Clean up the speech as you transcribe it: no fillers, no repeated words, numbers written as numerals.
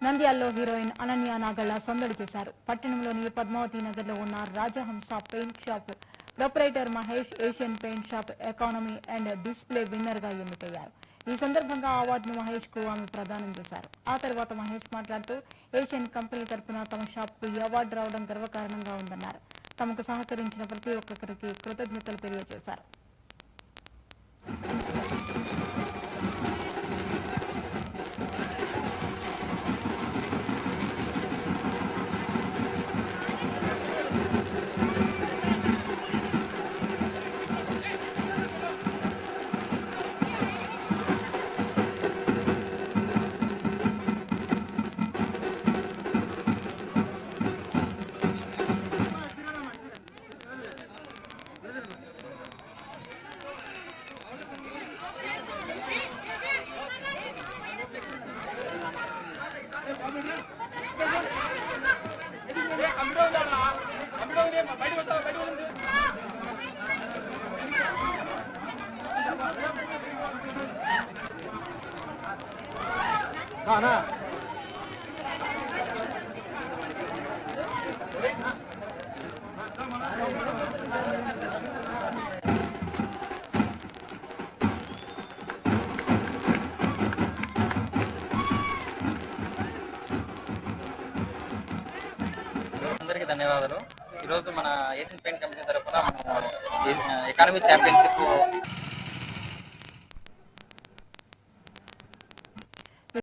నంద్యాలలో హీరోయిన్ అనన్య నాగళ్ల సందడి చేశారు. పట్టణంలోని పద్మావతి నగర్లో ఉన్న Rajahamsa paint shop proprietor Mahesh Asian paint shop economy and display winner గా ఎన్నికయ్యారు. ఈ సందర్భంగా అవార్డును మహేష్ కు ఆమె ప్రదానం చేశారు. ఆ తర్వాత మహేష్ మాట్లాడుతూ ఏషియన్ కంపెనీ తరపున తమ షాప్ కు ఈ అవార్డు రావడం గర్వకారణంగా ఉందన్నారు. తమకు సహకరించిన ప్రతి ఒక్కరికి కృతజ్ఞతలు తెలియజేశారు. Sana. అందరికీ ధన్యవాదాలు. ఈరోజు మన ఏషియన్ పెయింట్ కంపెనీ తరఫున ఎకానమీ ఛాంపియన్షిప్